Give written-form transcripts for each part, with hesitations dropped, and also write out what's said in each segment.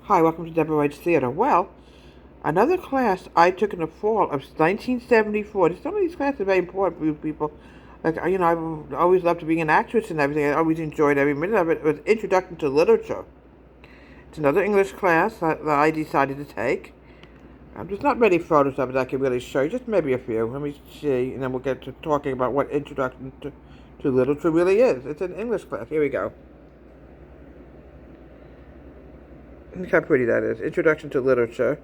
Hi, welcome to to.lituarture. Well, another class I took in the fall of 1974. Some of these classes are very important for you people. I've always loved to be an actress and everything. I always enjoyed every minute of it. It was Introduction to Literature. It's another English class that I decided to take. There's not many photos of it I can really show you, just maybe a few. Let me see, and then we'll get to talking about what Introduction to Literature really is. It's an English class. Here we go. Look how pretty that is. Introduction to Literature.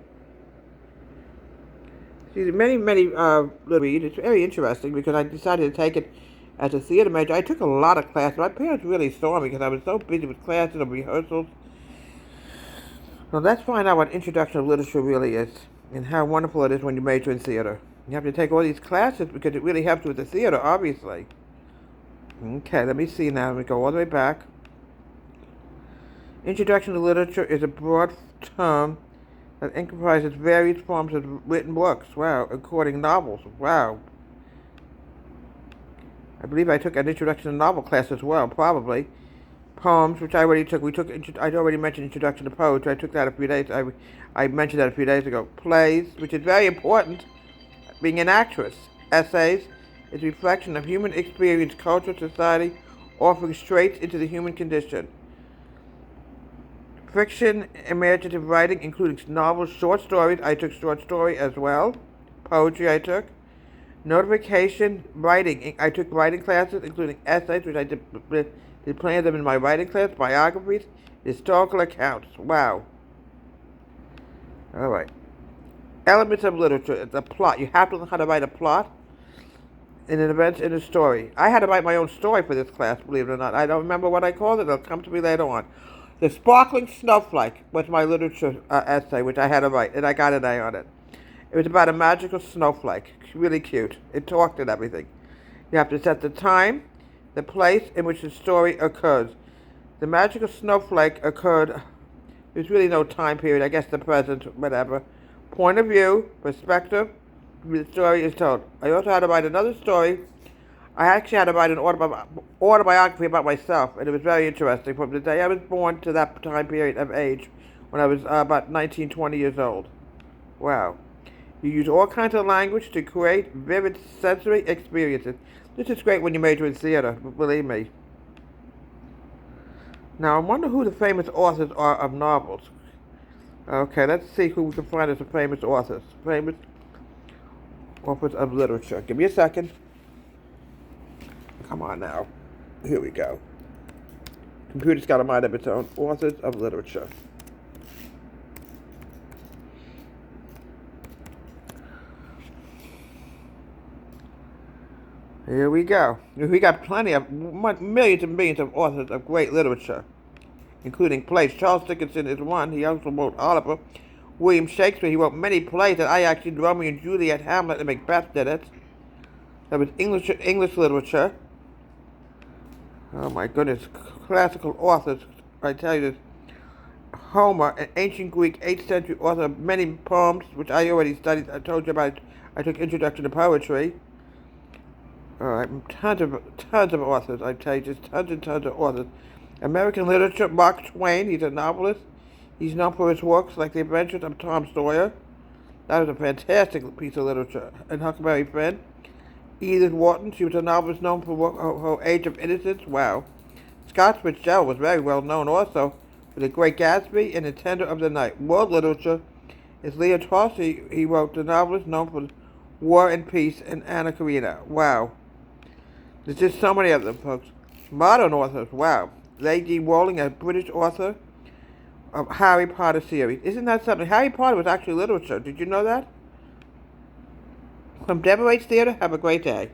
See, many little read. It's very interesting because I decided to take it as a theater major. I took a lot of classes. My parents really saw me because I was so busy with classes and rehearsals. So let's find out what Introduction to Literature really is and how wonderful it is when you major in theater. You have to take all these classes because it really helps with the theater, obviously. Okay, let me see now. Let me go all the way back. Introduction to Literature is a broad term that encompasses various forms of written works. Wow, including novels. Wow. I believe I took an introduction to novel class as well, probably. Poems, which I already took. I'd already mentioned Introduction to Poetry. I took that a few days. I mentioned that a few days ago. Plays, which is very important, being an actress. Essays is a reflection of human experience, culture, society, offering straight into the human condition. Fiction, imaginative writing, including novels, short stories. I took short story as well. Poetry I took. Notification, writing. I took writing classes, including essays, which I did plenty of them in my writing class, biographies, historical accounts. Wow. All right. Elements of literature. It's a plot. You have to learn how to write a plot in an event in a story. I had to write my own story for this class, believe it or not. I don't remember what I called it. It'll come to me later on. The Sparkling Snowflake was my literature essay, which I had to write, and I got an A on it. It was about a magical snowflake. Really cute. It talked and everything. You have to set the time, the place in which the story occurs. The magical snowflake occurred, there's really no time period, I guess the present, whatever. Point of view, perspective, the story is told. I also had to write another story. I actually had to write an autobiography about myself, and it was very interesting from the day I was born to that time period of age when I was about 19, 20 years old. Wow. You use all kinds of language to create vivid sensory experiences. This is great when you major in theater, believe me. Now, I wonder who the famous authors are of novels. Okay, let's see who we can find as the famous authors. Famous authors of literature. Give me a second. Come on now. Here we go. Computer's got a mind of its own. Authors of literature. Here we go. We got plenty of millions and millions of authors of great literature, including plays. Charles Dickens is one. He also wrote Oliver. William Shakespeare, he wrote many plays that I actually did. Romeo and Juliet, Hamlet, and Macbeth did it. That was English literature. Oh my goodness, classical authors, I tell you this. Homer, an ancient Greek 8th century author of many poems, which I already studied. I told you about. I took Introduction to Poetry. All right, tons of authors, I tell you, just tons and tons of authors. American literature, Mark Twain, he's a novelist. He's known for his works like The Adventures of Tom Sawyer. That was a fantastic piece of literature. And Huckleberry Finn. Edith Wharton, she was a novelist known for her Age of Innocence. Wow. Scott Fitzgerald was very well known also for The Great Gatsby and The Tender of the Night. World literature is Leo Tolstoy. He wrote the novelist known for War and Peace and Anna Karenina. Wow. There's just so many of them, folks. Modern authors, wow. J.K. Rowling, a British author of Harry Potter series. Isn't that something? Harry Potter was actually literature. Did you know that? From Deborah H. Theater, have a great day.